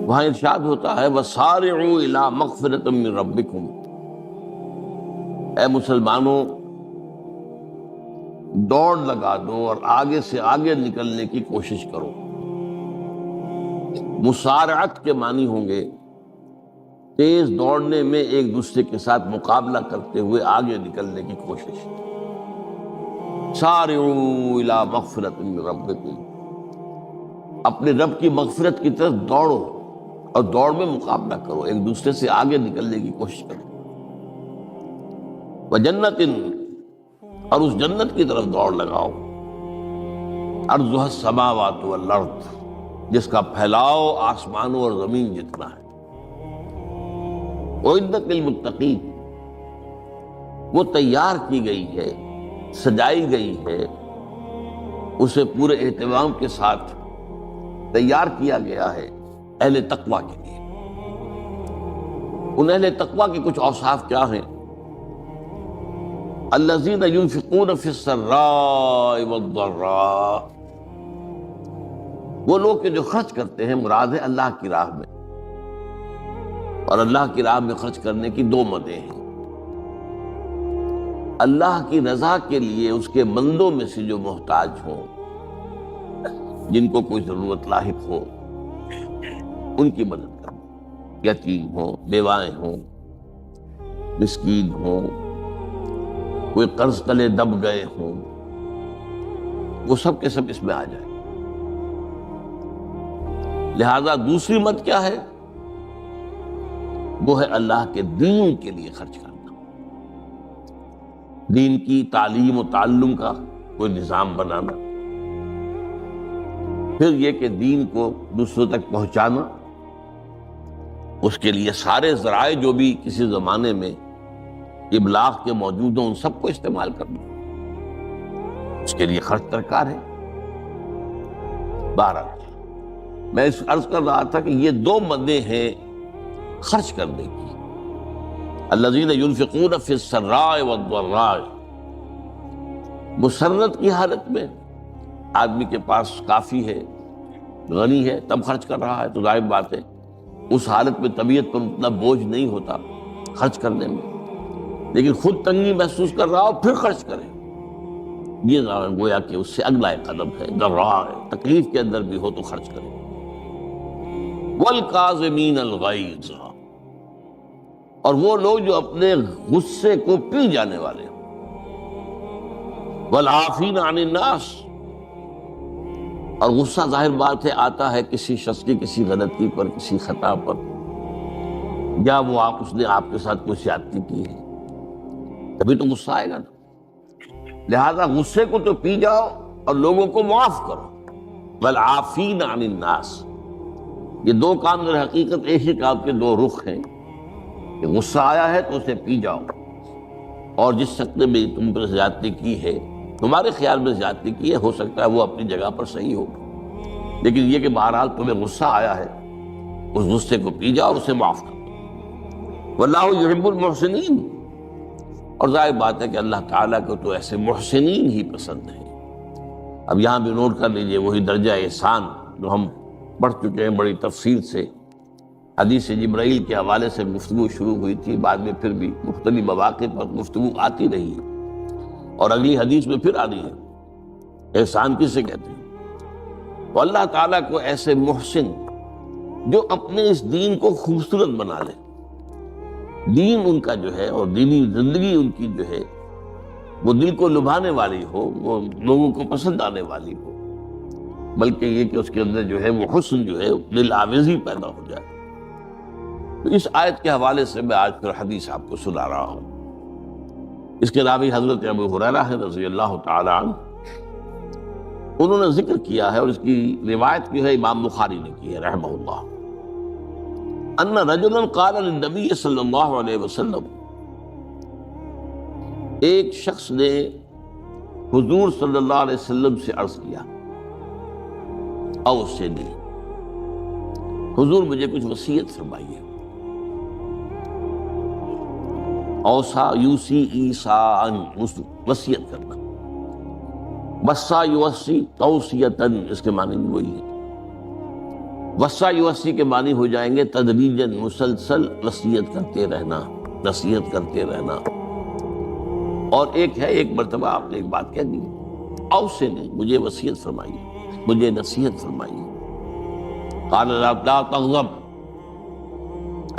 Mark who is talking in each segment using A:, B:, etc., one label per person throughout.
A: وہاں ارشاد ہوتا ہے وَسَارِعُوا إِلَىٰ مَغْفِرَةٍ مِّن رَبِّكُمْ، اے مسلمانوں دوڑ لگا دو اور آگے سے آگے نکلنے کی کوشش کرو۔ مسارعت کے معنی ہوں گے تیز دوڑنے میں ایک دوسرے کے ساتھ مقابلہ کرتے ہوئے آگے نکلنے کی کوشش۔ سارعوا الی مغفرۃ من ربکم، اپنے رب کی مغفرت کی طرف دوڑو اور دوڑ میں مقابلہ کرو، ایک دوسرے سے آگے نکلنے کی کوشش کرو۔ وجنت، اور اس جنت کی طرف دوڑ لگاؤ، عرضها السماوات والارض، جس کا پھیلاؤ آسمانوں اور زمین جتنا ہے۔ اعدت للمتقین، وہ تیار کی گئی ہے، سجائی گئی ہے، اسے پورے اہتمام کے ساتھ تیار کیا گیا ہے اہل تقویٰ کے لیے۔ ان اہل تقویٰ کے کچھ اوصاف کیا ہیں؟ الذین ينفقون فی السراء والضراء، وہ لوگ کہ جو خرچ کرتے ہیں، مراد ہے اللہ کی راہ میں، اور اللہ کی راہ میں خرچ کرنے کی دو مدیں ہیں۔ اللہ کی رضا کے لیے اس کے بندوں میں سے جو محتاج ہوں، جن کو کوئی ضرورت لاحق ہو، ان کی مدد کرنا، یتیم ہوں، بیوائیں ہوں، مسکین ہوں، کوئی قرض تلے دب گئے ہوں، وہ سب کے سب اس میں آ جائے۔ لہذا دوسری مد کیا ہے؟ وہ ہے اللہ کے دین کے لیے خرچ کرنا، دین کی تعلیم و تعلم کا کوئی نظام بنانا، پھر یہ کہ دین کو دوسروں تک پہنچانا، اس کے لیے سارے ذرائع جو بھی کسی زمانے میں ابلاغ کے موجود ہوں ان سب کو استعمال کرنا، اس کے لیے خرچ درکار ہے۔ بہرحال میں اس عرض کر رہا تھا کہ یہ دو مدیں ہیں خرچ کرنے کی، الذین ينفقون فی السراء والضراء، مسرت کی حالت میں آدمی کے پاس کافی ہے، غنی ہے، تب خرچ کر رہا ہے تو ظاہر بات ہے اس حالت میں طبیعت پر اتنا بوجھ نہیں ہوتا خرچ کرنے میں، لیکن خود تنگی محسوس کر رہا ہو پھر خرچ کرے، یہ گویا کہ اس سے اگلا ایک قدم ہے، ضراء ہے، تکلیف کے اندر بھی ہو تو خرچ کرے۔ والکاظمین الغیظ، اور وہ لوگ جو اپنے غصے کو پی جانے والے ہوں، والعافین عن الناس، اور غصہ ظاہر بات ہے آتا ہے کسی شخص کی کسی غلطی پر، کسی خطا پر، یا وہ اس نے آپ کے ساتھ کوئی زیادتی کی ہے، تبھی تو غصہ آئے گا نا۔ لہذا غصے کو تو پی جاؤ اور لوگوں کو معاف کرو، والعافین عن الناس، یہ دو کام در حقیقت ایک ہی کام کے دو رخ ہیں، کہ غصہ آیا ہے تو اسے پی جاؤ، اور جس شخص نے بھی تم پر زیادتی کی ہے، تمہارے خیال میں زیادتی کی ہے، ہو سکتا ہے وہ اپنی جگہ پر صحیح ہو، لیکن یہ کہ بہرحال تمہیں غصہ آیا ہے، اس غصے کو پی جاؤ اور اسے معاف کرو۔ واللہ یحب المحسنین، اور ظاہر بات ہے کہ اللہ تعالیٰ کو تو ایسے محسنین ہی پسند ہے۔ اب یہاں بھی نوٹ کر لیجئے وہی درجہ احسان جو ہم پڑھ چکے ہیں بڑی تفصیل سے، حدیث جبرائیل کے حوالے سے گفتگو شروع ہوئی تھی، بعد میں پھر بھی مختلف مواقع پر گفتگو آتی رہی ہے، اور اگلی حدیث میں پھر آ رہی ہے۔ احسان کسے کہتے ہیں؟ وہ اللہ تعالیٰ کو ایسے محسن جو اپنے اس دین کو خوبصورت بنا لے، دین ان کا جو ہے اور دینی زندگی ان کی جو ہے وہ دل کو لبھانے والی ہو، وہ لوگوں کو پسند آنے والی ہو، بلکہ یہ کہ اس کے اندر جو ہے وہ حسن جو ہے دل آویزی پیدا ہو جائے۔ تو اس آیت کے حوالے سے میں آج پھر حدیث آپ کو سنا رہا ہوں۔ اس کے راوی حضرت ابو ہریرہ ہے رضی اللہ تعالی عنہ، انہوں نے ذکر کیا ہے اور اس کی روایت بھی ہے امام بخاری نے کی ہے رحمہ اللہ، ان رجلا قال للنبی صلی اللہ علیہ وسلم، ایک شخص نے حضور صلی اللہ علیہ وسلم سے عرض کیا، اوصنی، حضور مجھے کچھ وصیت فرمائیے۔ اوصا یوسی ایصاء، وصیت کرنا، وصا یوصی توصیتاً، اس کے معنی بھی وہی ہے۔ وسع یوسی کے معنی ہو جائیں گے تدریجاً مسلسل نصیحت کرتے رہنا، نصیحت کرتے رہنا۔ اور ایک ہے، ایک مرتبہ آپ نے ایک بات کہہ دی، اوصنی، مجھے وصیت فرمائیے، مجھے نصیحت فرمائیے۔ قال لا تغضب،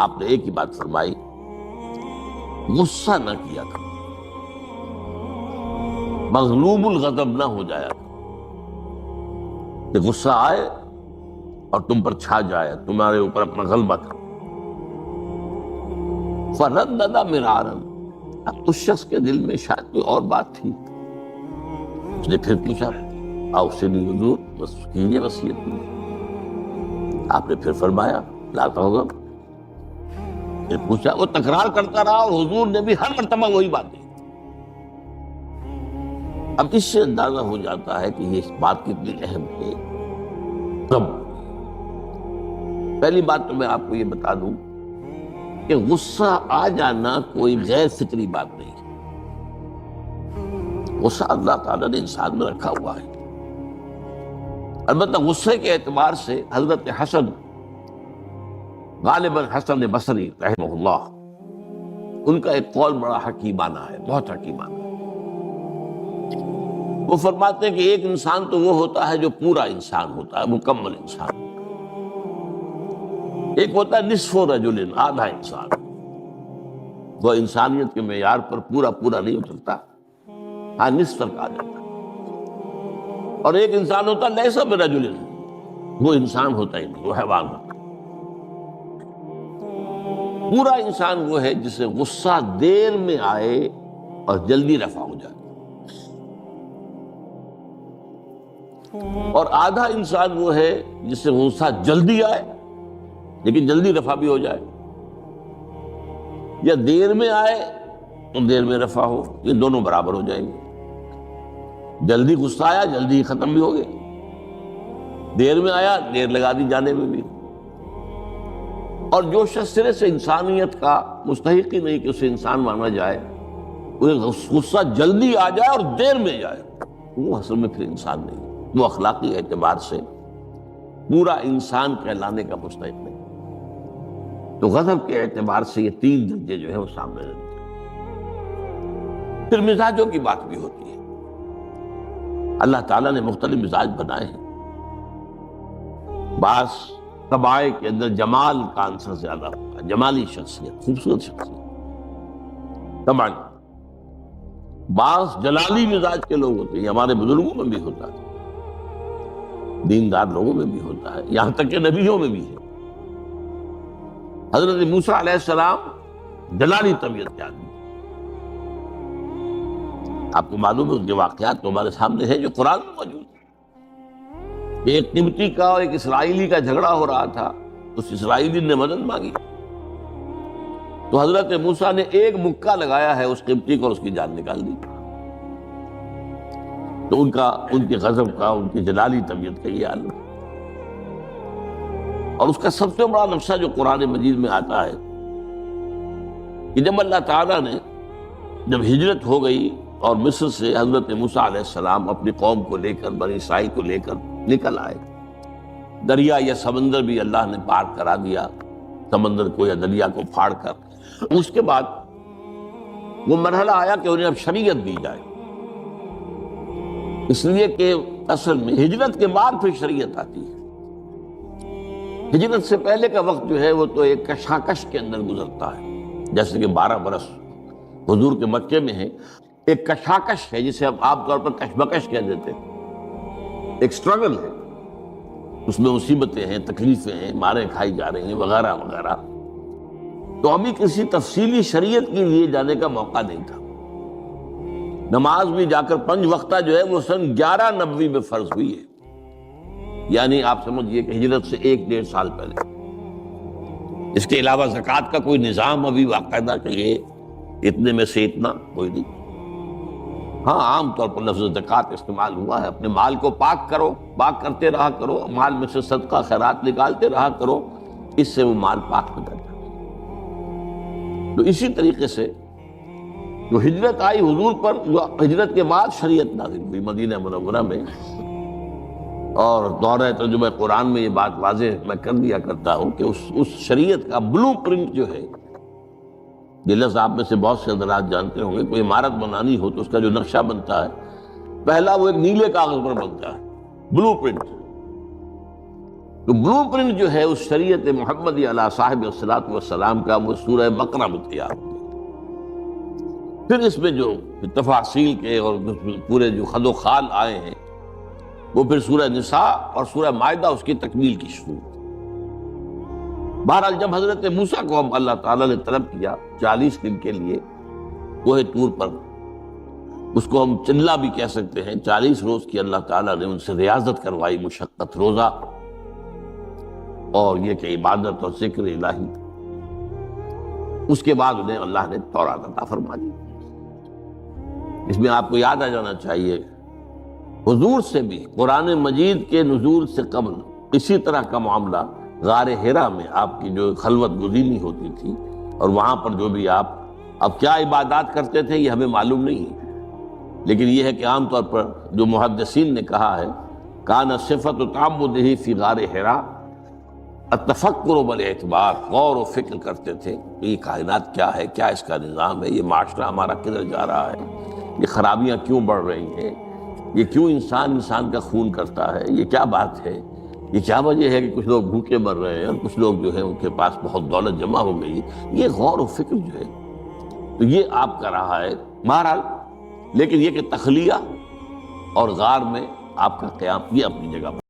A: آپ نے ایک ہی بات فرمائی، غصہ نہ کیا کرو، مغلوب الغضب نہ ہو جایا کرو کہ غصہ آئے اور تم پر چھا جائے، تمہارے اوپر اپنا غلبہ کرو۔ فردد مرارا، اب اس شخص کے دل میں شاید کوئی اور بات تھی، اس نے پھر پوچھا، اوصنی حضور، بس کیجیے وصیت کی۔ آپ نے پھر فرمایا لا تغضب۔ پھر پوچھا، وہ تکرار کرتا رہا اور حضور نے بھی ہر مرتبہ وہی بات کی۔ اب اس سے اندازہ ہو جاتا ہے کہ یہ بات کتنی اہم ہے۔ تب پہلی بات تو میں آپ کو یہ بتا دوں کہ غصہ آ جانا کوئی غیر فطری بات نہیں ہے، غصہ اللہ تعالیٰ نے انسان میں رکھا ہوا ہے۔ البتہ غصے کے اعتبار سے حضرت حسن، غالباً حسن بصری رحمہ اللہ، ان کا ایک قول بڑا حکیمانہ ہے، بہت حکیمانہ ہے۔ وہ فرماتے ہیں کہ ایک انسان تو وہ ہوتا ہے جو پورا انسان ہوتا ہے، مکمل انسان، ایک ہوتا ہے نصف رجل، آدھا انسان، وہ انسانیت کے معیار پر پورا نہیں اترتا، ہاں نصف تک آ جاتا ہے۔ اور ایک انسان ہوتا ہے لیس برجل، وہ انسان ہوتا ہی نہیں، وہ حیوان ہوتا ہے۔ پورا انسان وہ ہے جسے غصہ دیر میں آئے اور جلدی رفع ہو جائے، اور آدھا انسان وہ ہے جسے غصہ جلدی آئے لیکن جلدی رفع بھی ہو جائے، یا دیر میں آئے تو دیر میں رفع ہو، یہ دونوں برابر ہو جائیں گے۔ جلدی غصہ آیا جلدی ختم بھی ہو گئے، دیر میں آیا دیر لگا دی جانے میں بھی۔ اور جو شخص سرے سے انسانیت کا مستحق ہی نہیں کہ اسے انسان مانا جائے، انہیں غصہ جلدی آ جائے اور دیر میں جائے، وہ اصل میں پھر انسان نہیں، وہ اخلاقی اعتبار سے پورا انسان کہلانے کا مستحق نہیں۔ تو غضب کے اعتبار سے یہ تین درجے جو ہے وہ سامنے رہتے ہیں۔ پھر مزاجوں کی بات بھی ہوتی ہے، اللہ تعالیٰ نے مختلف مزاج بنائے ہیں۔ بعض طبائع کے اندر جمال کا عنصر زیادہ ہوتا ہے، جمالی شخصیت، خوبصورت شخصیت طبعاً۔ بعض جلالی مزاج کے لوگ ہوتے ہیں، ہمارے بزرگوں میں بھی ہوتا ہے، دیندار لوگوں میں بھی ہوتا ہے، یہاں تک کہ نبیوں میں بھی ہے۔ حضرت موسیٰ علیہ السلام جلالی طبیعت کے آدمی، آپ کو معلوم ہے، ان کے واقعات تو ہمارے سامنے ہیں جو قرآن میں موجود ہیں۔ ایک قبطی کا اور ایک اسرائیلی کا جھگڑا ہو رہا تھا، اس اسرائیلی نے مدد مانگی تو حضرت موسیٰ نے ایک مکہ لگایا ہے اس قبطی کو اور اس کی جان نکال دی۔ تو ان کے غضب کا، ان کی جلالی طبیعت کا یہ حال ہے۔ اور اس کا سب سے بڑا نقشہ جو قرآن مجید میں آتا ہے کہ جب اللہ تعالیٰ نے جب ہجرت ہو گئی اور مصر سے حضرت موسیٰ علیہ السلام اپنی قوم کو لے کر، بنی اسرائیل کو لے کر نکل آئے، دریا یا سمندر بھی اللہ نے پار کرا دیا، سمندر کو یا دریا کو پھاڑ کر، اس کے بعد وہ مرحلہ آیا کہ انہیں اب شریعت دی جائے، اس لیے کہ اصل میں ہجرت کے بعد پھر شریعت آتی ہے۔ ہجرت سے پہلے کا وقت جو ہے وہ تو ایک کشاکش کے اندر گزرتا ہے، جیسے کہ 12 برس حضور کے مکے میں ہے، ایک کشاکش ہے جسے ہم عام طور پر کشمکش کہہ دیتے ہیں، ایک سٹرگل ہے، اس میں مصیبتیں ہیں، تکلیفیں ہیں، ماریں کھائی جا رہی ہیں وغیرہ وغیرہ۔ تو ابھی کسی تفصیلی شریعت کے لیے جانے کا موقع نہیں تھا۔ نماز بھی جا کر 5 وقتہ جو ہے وہ سن 1190 میں فرض ہوئی ہے، یعنی آپ سمجھئے کہ ہجرت سے 1-1.5 سال پہلے۔ اس کے علاوہ زکوٰۃ کا کوئی نظام ابھی باقاعدہ کہ یہ اتنے میں سے اتنا کوئی نہیں۔ ہاں عام طور پر لفظ زکوٰۃ استعمال ہوا ہے، اپنے مال کو پاک کرو، پاک کرتے رہا کرو، مال میں سے صدقہ خیرات نکالتے رہا کرو، اس سے وہ مال پاک ہو جاتا ہے۔ تو اسی طریقے سے جو ہجرت آئی حضور پر، جو ہجرت کے بعد شریعت نازل ہوئی مدینہ منورہ میں، اور دورہ ترجمہ قرآن میں یہ بات واضح میں کر دیا کرتا ہوں کہ اس شریعت کا بلو پرنٹ جو ہے، یہ لفظ آپ میں سے بہت سے حضرات جانتے ہوں گے، کوئی عمارت بنانی ہو تو اس کا جو نقشہ بنتا ہے پہلا وہ ایک نیلے کاغذ پر بنتا ہے، بلو پرنٹ۔ تو بلو پرنٹ جو ہے اس شریعت محمدی علی صاحب الصلاۃ والسلام کا، وہ سورہ بقرہ میں تیار ہو گیا۔ پھر اس میں جو تفاصیل کے اور پورے جو خد و خال آئے ہیں وہ پھر سورہ نساء اور سورہ مائدہ اس کی تکمیل کی شروع۔ بہرحال جب حضرت موسیٰ کو ہم اللہ تعالیٰ نے طلب کیا 40 دن کے لیے کوہ طور پر، اس کو ہم چلہ بھی کہہ سکتے ہیں، 40 روز کی اللہ تعالیٰ نے ان سے ریاضت کروائی، مشقت، روزہ اور یہ کہ عبادت اور ذکر الہی۔ اس کے بعد انہیں اللہ نے تورات عطا فرما دی۔ اس میں آپ کو یاد آ جانا چاہیے حضور سے بھی قرآن مجید کے نزول سے قبل اسی طرح کا معاملہ غار حرا میں آپ کی جو خلوت گزینی ہوتی تھی، اور وہاں پر جو بھی آپ اب کیا عبادات کرتے تھے یہ ہمیں معلوم نہیں ہے، لیکن یہ ہے کہ عام طور پر جو محدثین نے کہا ہے کان صفت تعبدہ فی غار حرا التفکر بالاعتبار، غور و فکر کرتے تھے کہ یہ کائنات کیا ہے، کیا اس کا نظام ہے، یہ معاشرہ ہمارا کدھر جا رہا ہے، یہ خرابیاں کیوں بڑھ رہی ہیں، یہ کیوں انسان کا خون کرتا ہے، یہ کیا بات ہے، یہ کیا وجہ ہے کہ کچھ لوگ بھوکے مر رہے ہیں اور کچھ لوگ جو ہیں ان کے پاس بہت دولت جمع ہو گئی۔ یہ غور و فکر جو ہے تو یہ آپ کا رہا ہے بہرحال، لیکن یہ کہ تخلیہ اور غار میں آپ کا قیام یہ اپنی جگہ پر